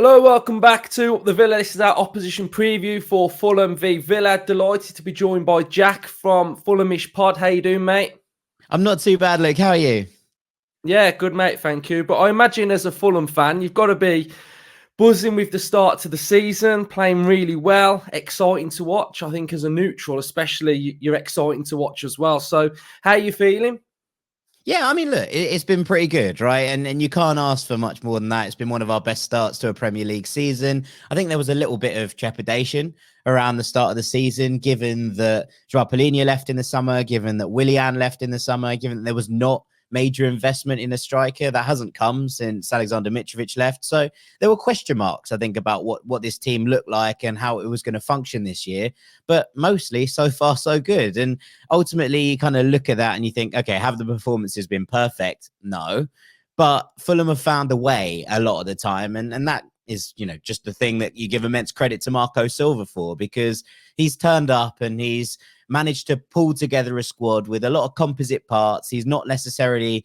Hello, welcome back to Up the Villa. This is our opposition preview for Fulham v Villa. Delighted to be joined by Jack from Fulhamish Pod. How you doing, mate? I'm not too bad, Luke. How are you? Yeah, good, mate. Thank you. But I imagine as a Fulham fan, you've got to be buzzing with the start to the season, playing really well, exciting to watch. I think as a neutral, especially, you're exciting to watch as well. So how are you feeling? Yeah, I mean, look, it's been pretty good, right? And you can't ask for much more than that. It's been one of our best starts to a Premier League season. I think there was a little bit of trepidation around the start of the season, given that Joao Palhinha left in the summer, given that Willian left in the summer, given that there was not major investment in a striker. That hasn't come since Alexander Mitrovic left. So there were question marks, I think, about what this team looked like and how it was going to function this year. But mostly, so far, so good. And ultimately, you kind of look at that and you think, okay, have the performances been perfect? No. But Fulham have found a way a lot of the time. And that is, just the thing that you give immense credit to Marco Silva for, because he's turned up and he's managed to pull together a squad with a lot of composite parts. He's not necessarily,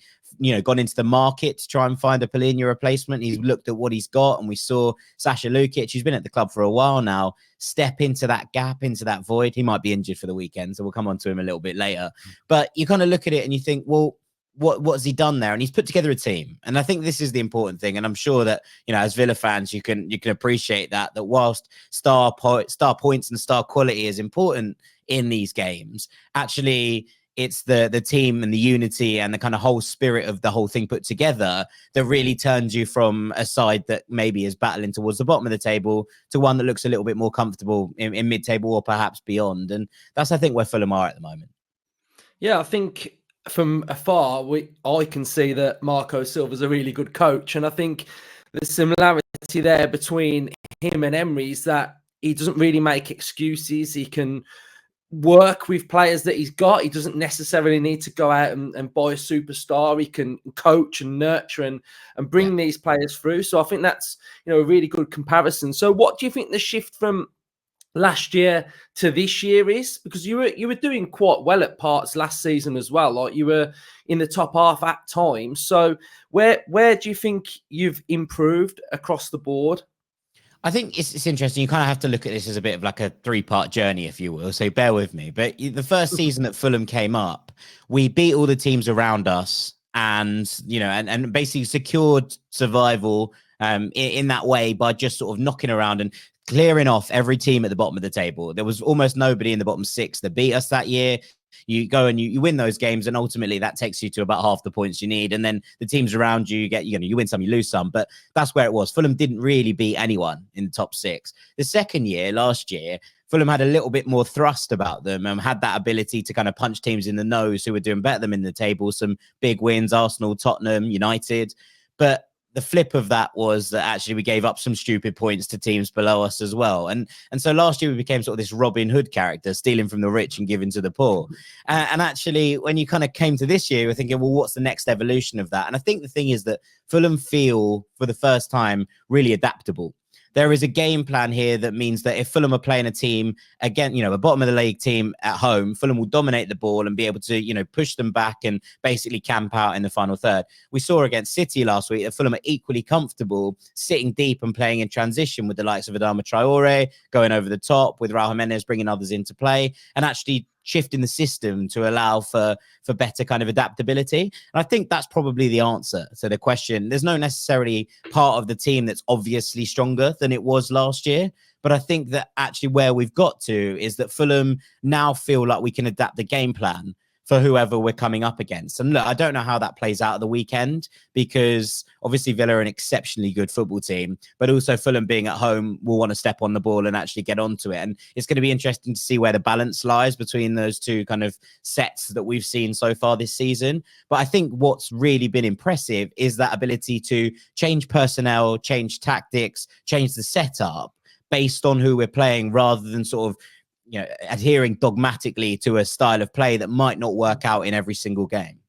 gone into the market to try and find a Palhinha replacement. He's looked at what he's got, and we saw Sasha Lukic, who's been at the club for a while now, step into that gap, into that void. He might be injured for the weekend, so we'll come on to him a little bit later. But you kind of look at it and you think, well, what has he done there? And he's put together a team. And I think this is the important thing. And I'm sure that, as Villa fans, you can appreciate that whilst star points and star quality is important in these games, actually it's the team and the unity and the kind of whole spirit of the whole thing put together that really turns you from a side that maybe is battling towards the bottom of the table to one that looks a little bit more comfortable in mid-table or perhaps beyond. And that's, I think, where Fulham are at the moment. Yeah, I think from afar, I can see that Marco Silva's a really good coach. And I think the similarity there between him and Emery is that he doesn't really make excuses. He can work with players that he's got. He doesn't necessarily need to go out and buy a superstar. He can coach and nurture and bring these players through. So I think that's, a really good comparison. So what do you think the shift from last year to this year is? Because you were doing quite well at parts last season as well. Like you were in the top half at times. So where do you think you've improved across the board? I think it's interesting. You kind of have to look at this as a bit of like a three-part journey, if you will. So bear with me. But the first season that Fulham came up, we beat all the teams around us and, and basically secured survival in that way by just sort of knocking around and clearing off every team at the bottom of the table. There was almost nobody in the bottom six that beat us that year. You go and you win those games, and ultimately that takes you to about half the points you need. And then the teams around you, you win some, you lose some. But that's where it was. Fulham didn't really beat anyone in the top six. The second year, last year, Fulham had a little bit more thrust about them and had that ability to kind of punch teams in the nose who were doing better than them in the table. Some big wins, Arsenal, Tottenham, United. But the flip of that was that actually we gave up some stupid points to teams below us as well. And so last year we became sort of this Robin Hood character, stealing from the rich and giving to the poor. And actually, when you kind of came to this year, we're thinking, well, what's the next evolution of that? And I think the thing is that Fulham feel, for the first time, really adaptable. There is a game plan here that means that if Fulham are playing a team, again, a bottom of the league team at home, Fulham will dominate the ball and be able to, push them back and basically camp out in the final third. We saw against City last week that Fulham are equally comfortable sitting deep and playing in transition with the likes of Adama Traore, going over the top with Raul Jimenez, bringing others into play, and actually shifting the system to allow for better kind of adaptability. And I think that's probably the answer to the question. There's no necessarily part of the team that's obviously stronger than it was last year. But I think that actually where we've got to is that Fulham now feel like we can adapt the game plan for whoever we're coming up against. And look, I don't know how that plays out at the weekend, because obviously Villa are an exceptionally good football team, but also Fulham being at home will want to step on the ball and actually get onto it. And it's going to be interesting to see where the balance lies between those two kind of sets that we've seen so far this season. But I think what's really been impressive is that ability to change personnel, change tactics, change the setup based on who we're playing, rather than sort of adhering dogmatically to a style of play that might not work out in every single game.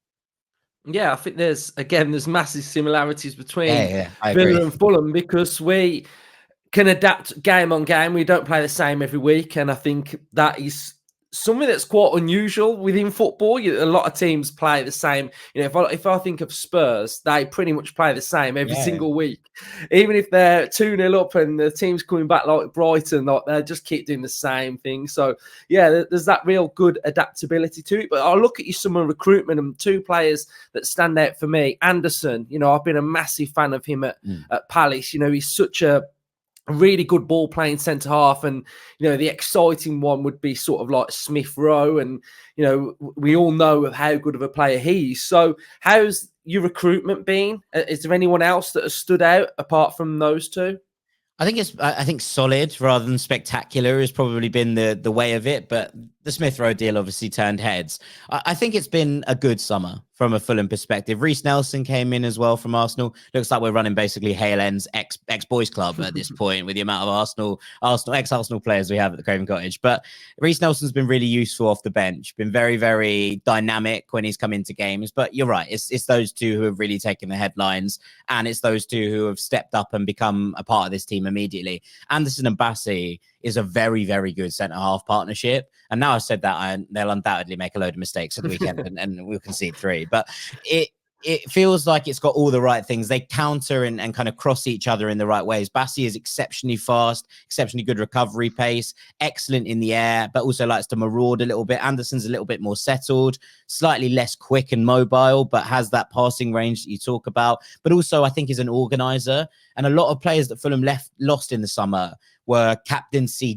Yeah, I think there's massive similarities between I Villa agree. and Fulham, because we can adapt game on game. We don't play the same every week. And I think that is something that's quite unusual within football. A lot of teams play the same. If I think of Spurs, they pretty much play the same every single week. Even if they're 2-0 up and the team's coming back like Brighton, like, they just keep doing the same thing. So, yeah, there's that real good adaptability to it. But I look at your summer recruitment and two players that stand out for me. Anderson, I've been a massive fan of him at Palace. He's such a really good ball playing centre half, and the exciting one would be sort of like Smith Rowe, and we all know of how good of a player he is. So how's your recruitment been? Is there anyone else that has stood out apart from those two? I think solid rather than spectacular has probably been the way of it, but the Smith Rowe deal obviously turned heads. I think it's been a good summer from a Fulham perspective. Reece Nelson came in as well from Arsenal. Looks like we're running basically Hale End's ex-boys club at this point with the amount of ex-Arsenal players we have at the Craven Cottage. But Reece Nelson's been really useful off the bench, been very, very dynamic when he's come into games. But you're right, it's those two who have really taken the headlines, and it's those two who have stepped up and become a part of this team immediately. Anderson and Bassi is a very, very good centre-half partnership. And now I've said that, they'll undoubtedly make a load of mistakes at the weekend and we'll concede 3. But it feels like it's got all the right things. They counter and kind of cross each other in the right ways. Bassi is exceptionally fast, exceptionally good recovery pace, excellent in the air, but also likes to maraud a little bit. Anderson's a little bit more settled, slightly less quick and mobile, but has that passing range that you talk about. But also, I think, is an organizer. And a lot of players that Fulham lost in the summer were captaincy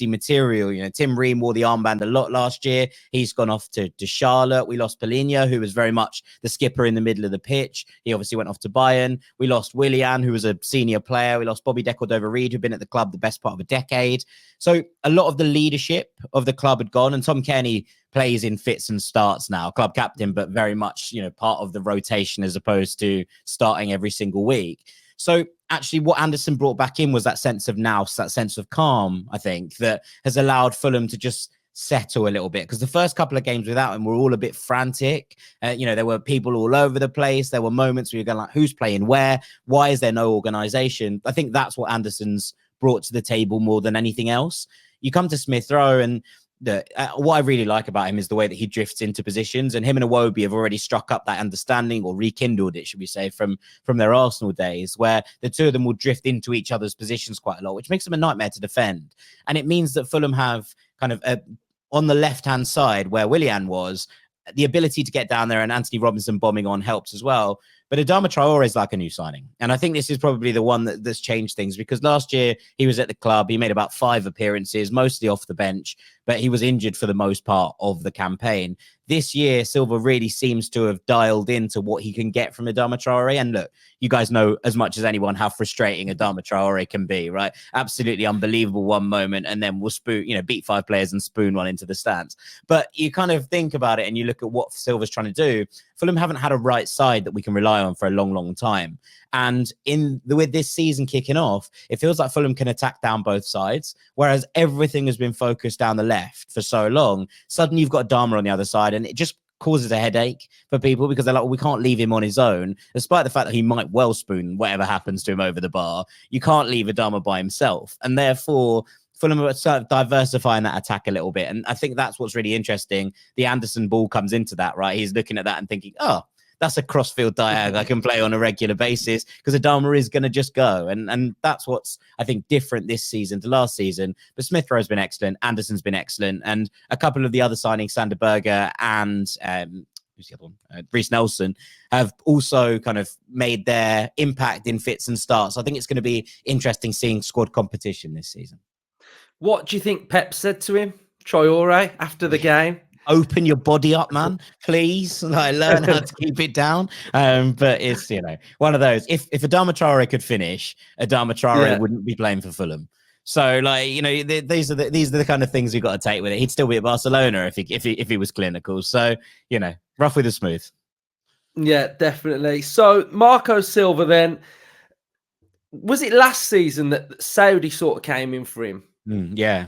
material. Tim Ream wore the armband a lot last year. He's gone off to Charlotte. We lost Polina, who was very much the skipper in the middle of the pitch. He obviously went off to Bayern. We lost Willian, who was a senior player. We lost Bobby De Cordova-Reid, who'd been at the club the best part of a decade. So a lot of the leadership of the club had gone, and Tom Kenny plays in fits and starts now, club captain, but very much, part of the rotation as opposed to starting every single week. So actually what Anderson brought back in was that sense of nous, that sense of calm, I think, that has allowed Fulham to just settle a little bit. Because the first couple of games without him were all a bit frantic. There were people all over the place. There were moments where you're going like, who's playing where? Why is there no organisation? I think that's what Anderson's brought to the table more than anything else. You come to Smith Rowe, and what I really like about him is the way that he drifts into positions, and him and Iwobi have already struck up that understanding, or rekindled it, should we say, from their Arsenal days, where the two of them will drift into each other's positions quite a lot, which makes them a nightmare to defend. And it means that Fulham have kind of on the left-hand side where Willian was, the ability to get down there, and Anthony Robinson bombing on helps as well. But Adama Traore is like a new signing. And I think this is probably the one that's changed things, because last year he was at the club. He made about 5 appearances, mostly off the bench, but he was injured for the most part of the campaign. This year, Silva really seems to have dialed into what he can get from Adama Traore. And look, you guys know as much as anyone how frustrating Adama Traore can be, right? Absolutely unbelievable one moment, and then we'll beat 5 players and spoon one into the stands. But you kind of think about it and you look at what Silva's trying to do. Fulham haven't had a right side that we can rely on for a long, long time. And with this season kicking off, it feels like Fulham can attack down both sides, whereas everything has been focused down the left for so long. Suddenly you've got Dharma on the other side, and it just causes a headache for people, because they're like, well, we can't leave him on his own, despite the fact that he might well spoon whatever happens to him over the bar. You can't leave Adama by himself. And therefore, Fulham are sort of diversifying that attack a little bit. And I think that's what's really interesting. The Anderson ball comes into that, right? He's looking at that and thinking, oh, that's a crossfield diag I can play on a regular basis, because Adama is going to just go. And that's what's, I think, different this season to last season. But Smith Rowe's been excellent. Anderson's been excellent. And a couple of the other signings, Sander Berger and who's the other one? Reece Nelson, have also kind of made their impact in fits and starts. I think it's going to be interesting seeing squad competition this season. What do you think Pep said to him, Traore, after the game? Open your body up, man, please. Learn how to keep it down. But it's, one of those. If Adama Traore could finish, Adama Traore wouldn't be playing for Fulham. So, these are the kind of things we've got to take with it. He'd still be at Barcelona if he was clinical. So, rough with the smooth. Yeah, definitely. So, Marco Silva, then, was it last season that Saudi sort of came in for him? Yeah.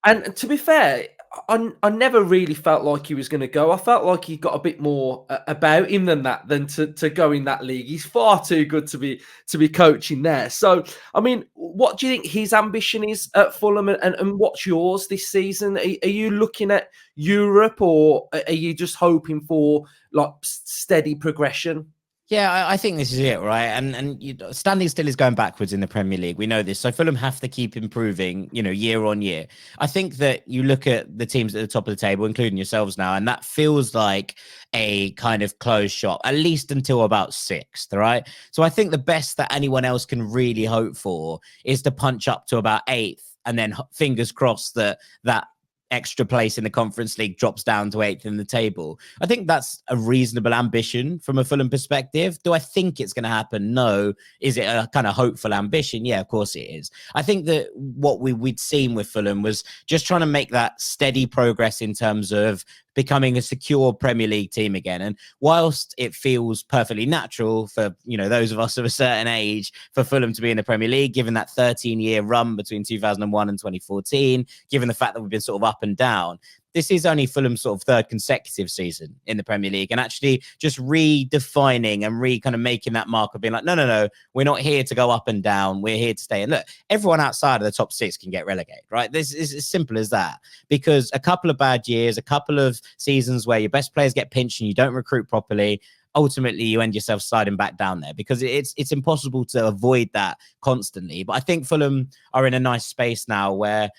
And to be fair, I never really felt like he was going to go. I felt like he got a bit more about him than that, than to go in that league. He's far too good to be coaching there. So, I mean, what do you think his ambition is at Fulham, and what's yours this season? Are you looking at Europe, or are you just hoping for like steady progression? Yeah, I think this is it, right? Standing still is going backwards in the Premier League. We know this. So Fulham have to keep improving, year on year. I think that you look at the teams at the top of the table, including yourselves now, and that feels like a kind of closed shop, at least until about sixth, right? So I think the best that anyone else can really hope for is to punch up to about eighth, and then fingers crossed that extra place in the Conference League drops down to eighth in the table. I think that's a reasonable ambition from a Fulham perspective. Do I think it's going to happen? No. Is it a kind of hopeful ambition? Yeah, of course it is. I think that what we'd seen with Fulham was just trying to make that steady progress in terms of becoming a secure Premier League team again. And whilst it feels perfectly natural for, those of us of a certain age for Fulham to be in the Premier League, given that 13-year run between 2001 and 2014, given the fact that we've been sort of up and down, this is only Fulham's sort of third consecutive season in the Premier League, and actually just redefining and kind of making that mark of being like, no, we're not here to go up and down. We're here to stay. And look, everyone outside of the top six can get relegated, right? This is as simple as that, because a couple of bad years, a couple of seasons where your best players get pinched and you don't recruit properly, ultimately you end yourself sliding back down there, because it's impossible to avoid that constantly. But I think Fulham are in a nice space now where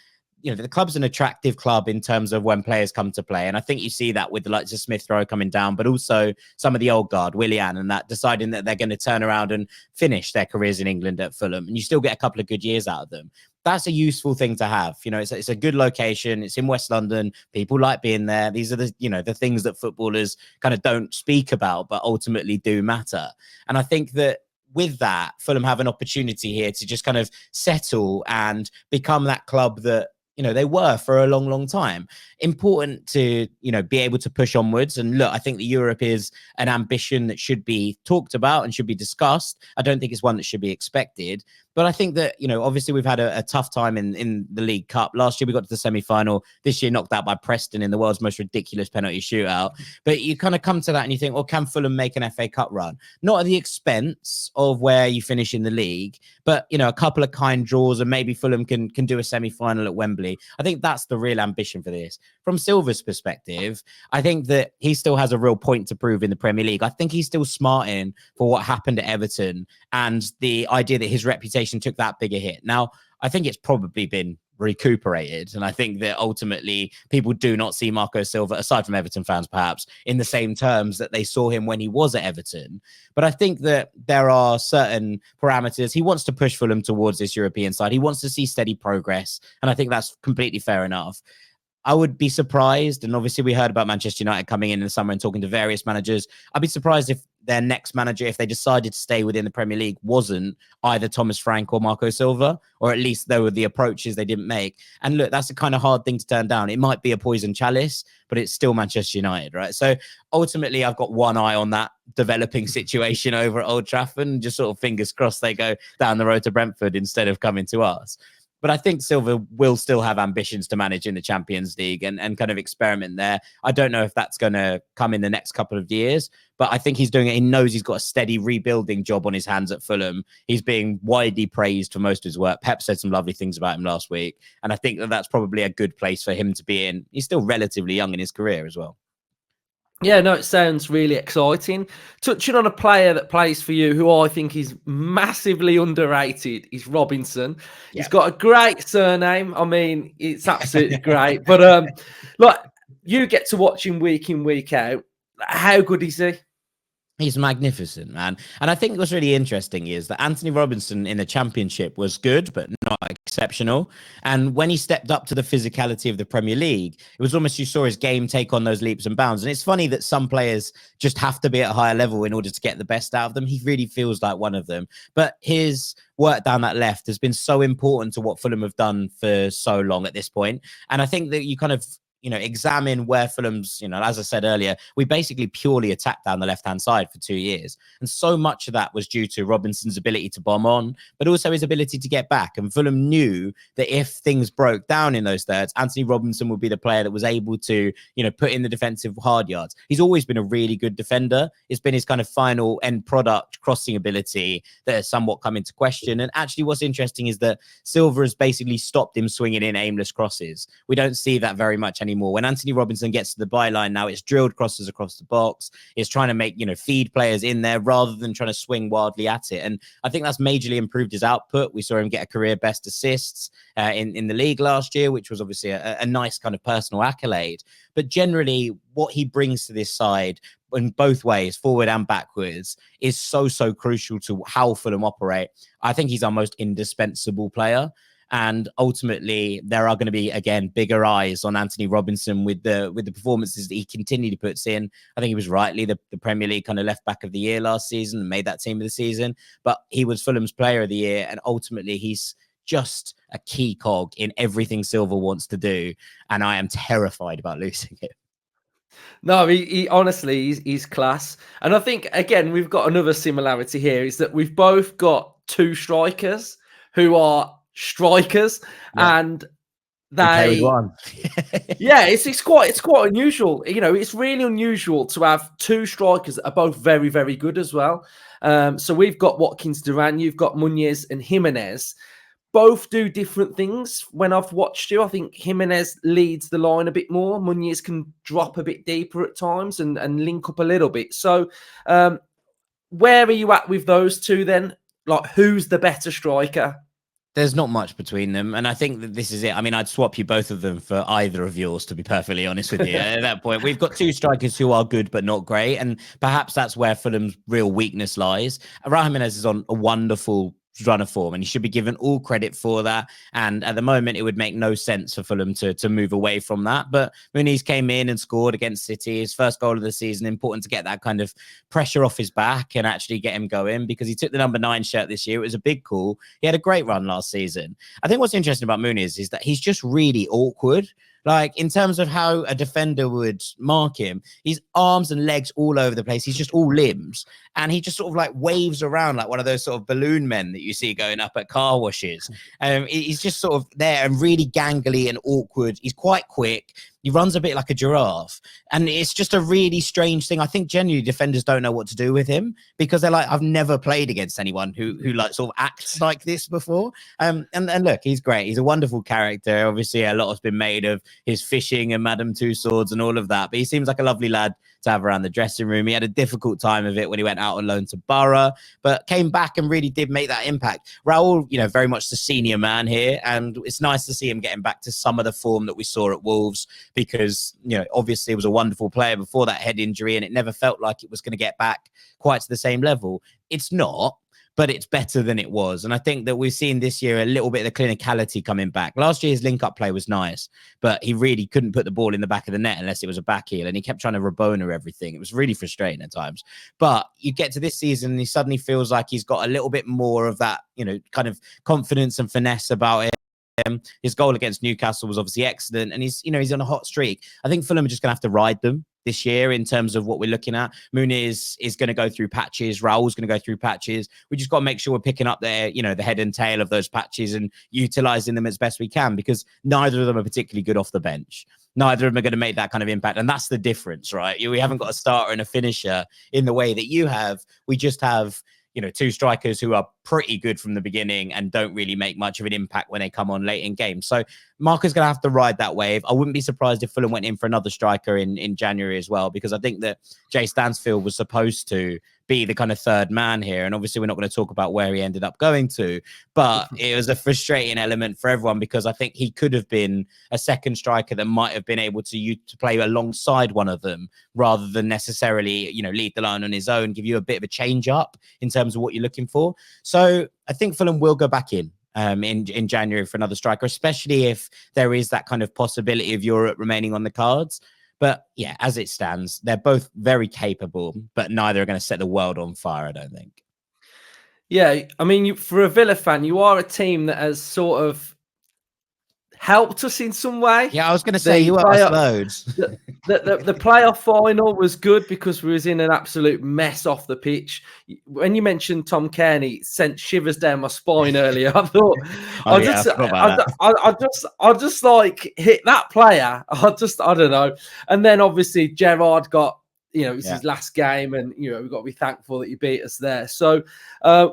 the club's an attractive club in terms of when players come to play. And I think you see that with the likes of Smith Rowe coming down, but also some of the old guard, Willian, and that deciding that they're going to turn around and finish their careers in England at Fulham. And you still get a couple of good years out of them. That's a useful thing to have. It's a good location. It's in West London. People like being there. These are the things that footballers kind of don't speak about, but ultimately do matter. And I think that with that, Fulham have an opportunity here to just kind of settle and become that club that they were for a long, long time. Important to, be able to push onwards. And look, I think that Europe is an ambition that should be talked about and should be discussed. I don't think it's one that should be expected. But I think that, obviously we've had a tough time in the League Cup. Last year we got to the semi-final. This year knocked out by Preston in the world's most ridiculous penalty shootout. But you kind of come to that and you think, well, can Fulham make an FA Cup run? Not at the expense of where you finish in the league, but, a couple of kind draws, and maybe Fulham can do a semi-final at Wembley. I think that's the real ambition for this. From Silva's perspective, I think that he still has a real point to prove in the Premier League. I think he's still smarting for what happened at Everton and the idea that his reputation took that big a hit. Now, I think it's probably been recuperated, and I think that ultimately people do not see Marco Silva, aside from Everton fans perhaps, in the same terms that they saw him when he was at Everton. But I think that there are certain parameters. He wants to push Fulham towards this European side. He wants to see steady progress, and I think that's completely fair enough. I would be surprised, and obviously we heard about Manchester United coming in the summer and talking to various managers. I'd be surprised if their next manager, if they decided to stay within the Premier League, wasn't either Thomas Frank or Marco Silva, or at least there were the approaches they didn't make. And look, that's a kind of hard thing to turn down. It might be a poison chalice, but it's still Manchester United, right? So ultimately, I've got one eye on that developing situation over at Old Trafford, and just sort of fingers crossed they go down the road to Brentford instead of coming to us. But I think Silva will still have ambitions to manage in the Champions League and kind of experiment there. I don't know if that's going to come in the next couple of years, but I think he's doing it. He knows he's got a steady rebuilding job on his hands at Fulham. He's being widely praised for most of his work. Pep said some lovely things about him last week, and I think that that's probably a good place for him to be in. He's still relatively young in his career as well. Yeah, no, it sounds really exciting. Touching on a player that plays for you, who I think is massively underrated, is Robinson. Yeah. He's got a great surname. I mean, it's absolutely great. But like, you get to watch him week in, week out. How good is he? He's magnificent, man. And I think what's really interesting is that Anthony Robinson in the Championship was good, but not exceptional. And when he stepped up to the physicality of the Premier League, it was almost you saw his game take on those leaps and bounds. And it's funny that some players just have to be at a higher level in order to get the best out of them. He really feels like one of them. But his work down that left has been so important to what Fulham have done for so long at this point. And I think that you kind of examine where Fulham's, as I said earlier, we basically purely attacked down the left-hand side for 2 years. And so much of that was due to Robinson's ability to bomb on, but also his ability to get back. And Fulham knew that if things broke down in those thirds, Anthony Robinson would be the player that was able to, put in the defensive hard yards. He's always been a really good defender. It's been his kind of final end product crossing ability that has somewhat come into question. And actually what's interesting is that Silva has basically stopped him swinging in aimless crosses. We don't see that very much anymore. When Anthony Robinson gets to the byline now, it's drilled crosses across the box. It's trying to make, feed players in there rather than trying to swing wildly at it. And I think that's majorly improved his output. We saw him get a career best assists in the league last year, which was obviously a nice kind of personal accolade. But generally, what he brings to this side in both ways, forward and backwards, is so crucial to how Fulham operate. I think he's our most indispensable player. And ultimately, there are going to be, again, bigger eyes on Anthony Robinson with the performances that he continually puts in. I think he was rightly the Premier League kind of left back of the year last season and made that team of the season. But he was Fulham's player of the year. And ultimately, he's just a key cog in everything Silva wants to do. And I am terrified about losing it. No, he honestly, he's class. And I think, again, we've got another similarity here is that we've both got two strikers who are strikers, and they yeah, it's quite unusual. It's really unusual to have two strikers that are both very, very good as well. So we've got Watkins Duran, you've got Muñez and Jimenez. Both do different things. When I've watched you, I think Jimenez leads the line a bit more. Muñez can drop a bit deeper at times and link up a little bit. So where are you at with those two then? Like, who's the better striker? There's not much between them. And I think that this is it. I mean, I'd swap you both of them for either of yours, to be perfectly honest with you. At that point, we've got two strikers who are good, but not great. And perhaps that's where Fulham's real weakness lies. Raul Jimenez is on a wonderful run of form, and he should be given all credit for that. And at the moment, it would make no sense for Fulham to move away from that. But Muniz came in and scored against City, his first goal of the season. Important to get that kind of pressure off his back and actually get him going, because he took the number 9 shirt this year. It was a big call. He had a great run last season. I think what's interesting about Muniz is that he's just really awkward. Like, in terms of how a defender would mark him, he's arms and legs all over the place. He's just all limbs. And he just sort of like waves around like one of those sort of balloon men that you see going up at car washes. He's just sort of there and really gangly and awkward. He's quite quick. He runs a bit like a giraffe. And it's just a really strange thing. I think genuinely defenders don't know what to do with him, because they're like, I've never played against anyone who like sort of acts like this before. And look, he's great. He's a wonderful character. Obviously, a lot has been made of his fishing and Madame Tussauds and all of that. But he seems like a lovely lad to have around the dressing room. He had a difficult time of it when he went out on loan to Borough, but came back and really did make that impact. Raul, very much the senior man here. And it's nice to see him getting back to some of the form that we saw at Wolves, because, obviously he was a wonderful player before that head injury, and it never felt like it was going to get back quite to the same level. It's not, but it's better than it was. And I think that we've seen this year a little bit of the clinicality coming back. Last year's link-up play was nice, but he really couldn't put the ball in the back of the net unless it was a back heel, and he kept trying to Rabona everything. It was really frustrating at times. But you get to this season, and he suddenly feels like he's got a little bit more of that, kind of confidence and finesse about it. His goal against Newcastle was obviously excellent, and he's on a hot streak. I think Fulham are just going to have to ride them this year in terms of what we're looking at. Muniz is going to go through patches. Raul's going to go through patches. We just got to make sure we're picking up their, the head and tail of those patches and utilizing them as best we can, because neither of them are particularly good off the bench. Neither of them are going to make that kind of impact. And that's the difference, right? We haven't got a starter and a finisher in the way that you have. We just have, two strikers who are pretty good from the beginning and don't really make much of an impact when they come on late in games. So Marco's going to have to ride that wave. I wouldn't be surprised if Fulham went in for another striker in January as well, because I think that Jay Stansfield was supposed to be the kind of third man here. And obviously we're not going to talk about where he ended up going to, but it was a frustrating element for everyone, because I think he could have been a second striker that might have been able to play alongside one of them, rather than necessarily, lead the line on his own, give you a bit of a change up in terms of what you're looking for. So I think Fulham will go back in January for another striker, especially if there is that kind of possibility of Europe remaining on the cards. But yeah, as it stands, they're both very capable, but neither are going to set the world on fire, I don't think. Yeah, I mean, for a Villa fan, you are a team that has sort of helped us in some way. Yeah, I was going to say you asked loads. The playoff final was good because we was in an absolute mess off the pitch. When you mentioned Tom Kearney, it sent shivers down my spine earlier. I thought, I just like hit that player. I don't know. And then obviously Gerrard got, it was his last game, and we've got to be thankful that he beat us there. So,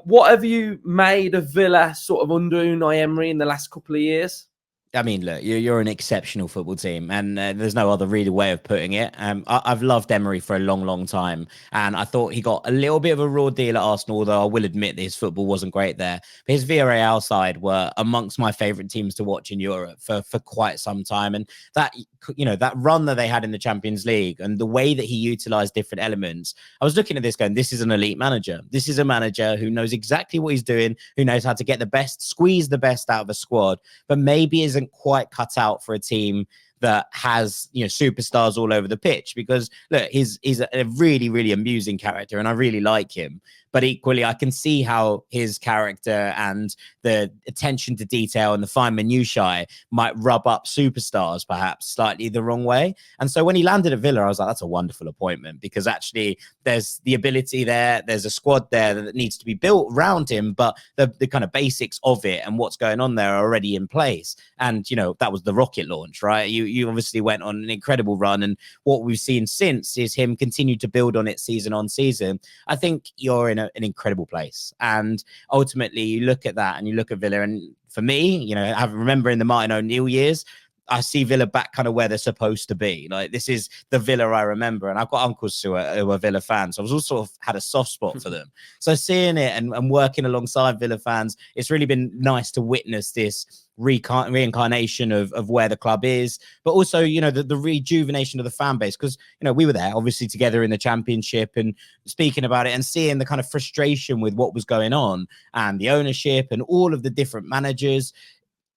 what have you made of Villa sort of under Unai Emery in the last couple of years? I mean, look, you're an exceptional football team, and there's no other really way of putting it. I've loved Emery for a long, long time, and I thought he got a little bit of a raw deal at Arsenal, although I will admit that his football wasn't great there. But his Villarreal side were amongst my favourite teams to watch in Europe for quite some time, and that that run that they had in the Champions League and the way that he utilised different elements, I was looking at this going, this is an elite manager. This is a manager who knows exactly what he's doing, who knows how to get the best, squeeze the best out of a squad, but maybe isn't quite cut out for a team that has superstars all over the pitch. Because look, he's a really, really amusing character, and I really like him. But equally, I can see how his character and the attention to detail and the fine minutiae might rub up superstars perhaps slightly the wrong way. And so when he landed at Villa, I was like, that's a wonderful appointment, because actually there's the ability there. There's a squad there that needs to be built around him, but the kind of basics of it and what's going on there are already in place. And, that was the rocket launch, right? You obviously went on an incredible run. And what we've seen since is him continue to build on it season on season. I think you're in an incredible place. And ultimately, you look at that and you look at Villa, and for me, I remember in the Martin O'Neill years, I see Villa back kind of where they're supposed to be. Like, this is the Villa I remember. And I've got uncles who are Villa fans. So I was also had a soft spot for them. So seeing it and working alongside Villa fans, it's really been nice to witness this reincarnation of where the club is, but also, the rejuvenation of the fan base. Because, we were there obviously together in the Championship and speaking about it and seeing the kind of frustration with what was going on and the ownership and all of the different managers.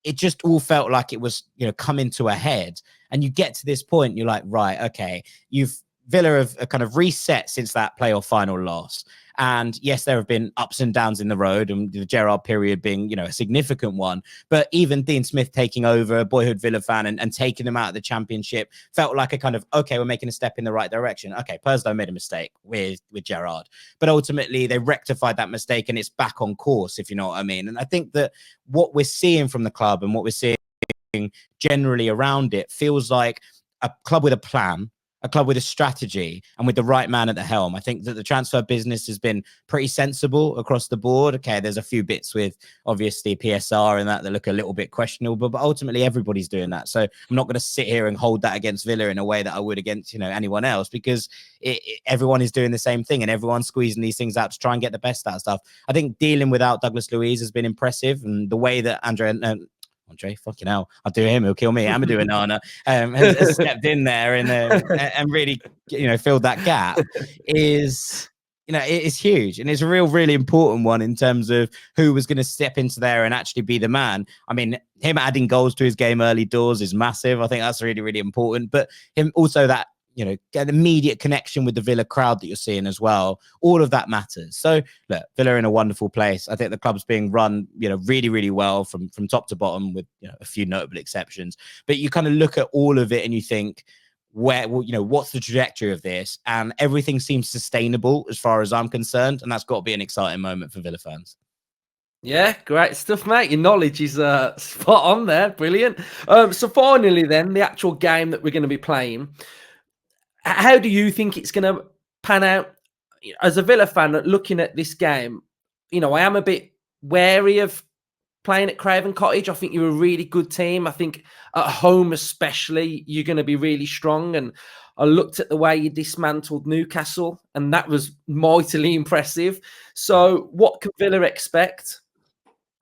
It just all felt like it was, coming to a head. And you get to this point, you're like, right, okay, Villa have kind of reset since that playoff final loss. And yes, there have been ups and downs in the road, and the Gerrard period being, a significant one. But even Dean Smith taking over, a boyhood Villa fan, and taking them out of the Championship felt like a kind of, okay, we're making a step in the right direction. Okay, Purslow made a mistake with Gerrard, but ultimately they rectified that mistake and it's back on course, if you know what I mean. And I think that what we're seeing from the club and what we're seeing generally around it feels like a club with a plan, a club with a strategy, and with the right man at the helm. I think that the transfer business has been pretty sensible across the board. Okay, there's a few bits with obviously PSR and that look a little bit questionable, but ultimately everybody's doing that. So I'm not going to sit here and hold that against Villa in a way that I would against anyone else, because everyone is doing the same thing and everyone's squeezing these things out to try and get the best out of stuff. I think dealing without Douglas Luiz has been impressive, and the way that Andre, fucking hell, I'll do him, he'll kill me. Amadou Onana has stepped in there and really, filled that gap is, it is huge. And it's a really important one in terms of who was going to step into there and actually be the man. I mean, him adding goals to his game early doors is massive. I think that's really, really important. But him also that, get an immediate connection with the Villa crowd that you're seeing as well. All of that matters. So look, Villa are in a wonderful place. I think the club's being run, really, really well from top to bottom, with a few notable exceptions. But you kind of look at all of it and you think, what's the trajectory of this? And everything seems sustainable as far as I'm concerned. And that's got to be an exciting moment for Villa fans. Yeah, great stuff, mate. Your knowledge is spot on there. Brilliant. So finally then, the actual game that we're going to be playing. How do you think it's going to pan out? As a Villa fan, looking at this game, I am a bit wary of playing at Craven Cottage. I think you're a really good team. I think at home especially, you're going to be really strong. And I looked at the way you dismantled Newcastle, and that was mightily impressive. So what can Villa expect?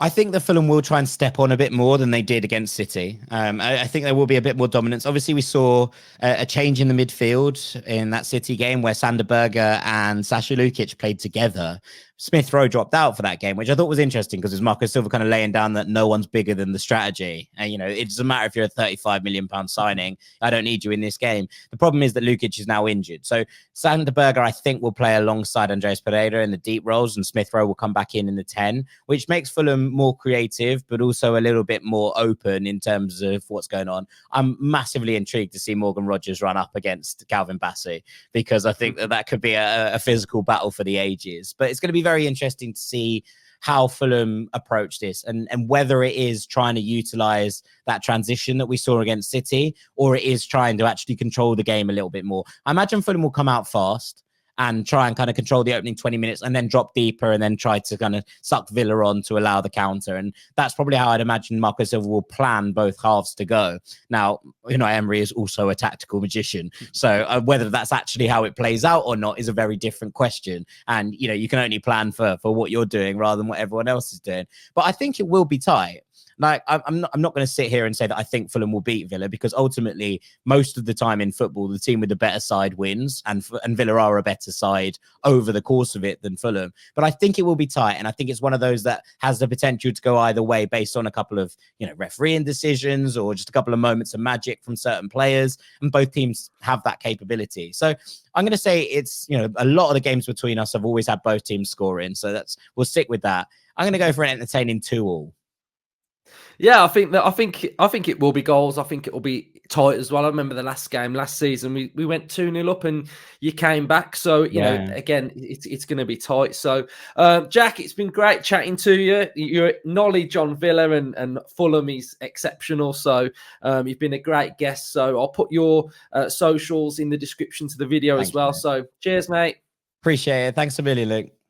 I think that Fulham will try and step on a bit more than they did against City. I think there will be a bit more dominance. Obviously, we saw a change in the midfield in that City game where Sander Berge and Sasha Lukic played together. Smith Rowe dropped out for that game, which I thought was interesting because it's Marco Silva kind of laying down that no one's bigger than the strategy. And, you know, it doesn't matter if you're a £35 million signing. I don't need you in this game. The problem is that Lukic is now injured. So Sanderberger, I think, will play alongside Andreas Pereira in the deep roles, and Smith Rowe will come back in the 10, which makes Fulham more creative, but also a little bit more open in terms of what's going on. I'm massively intrigued to see Morgan Rogers run up against Calvin Bassey, because I think that could be a physical battle for the ages. But it's going to be very interesting to see how Fulham approach this, and whether it is trying to utilize that transition that we saw against City, or it is trying to actually control the game a little bit more. I imagine Fulham will come out fast and try and kind of control the opening 20 minutes and then drop deeper and then try to kind of suck Villa on to allow the counter. And that's probably how I'd imagine Marco Silva will plan both halves to go. Now, you know, Emery is also a tactical magician. So whether that's actually how it plays out or not is a very different question. And, you know, you can only plan for what you're doing rather than what everyone else is doing. But I think it will be tight. Like, I'm not going to sit here and say that I think Fulham will beat Villa, because ultimately, most of the time in football, the team with the better side wins, and Villa are a better side over the course of it than Fulham. But I think it will be tight, and I think it's one of those that has the potential to go either way based on a couple of, you know, refereeing decisions or just a couple of moments of magic from certain players, and both teams have that capability. So I'm going to say it's, you know, a lot of the games between us have always had both teams scoring, so we'll stick with that. I'm going to go for an entertaining 2-2. Yeah, I think it will be goals. I think it will be tight as well. I remember the last game last season, we went 2-0 up and you came back. So, you know, again, it's going to be tight. So, Jack, it's been great chatting to you. Your knowledge on Villa and Fulham is exceptional. So, you've been a great guest. So, I'll put your socials in the description to the video as well. So, cheers, mate. Appreciate it. Thanks a million, Luke.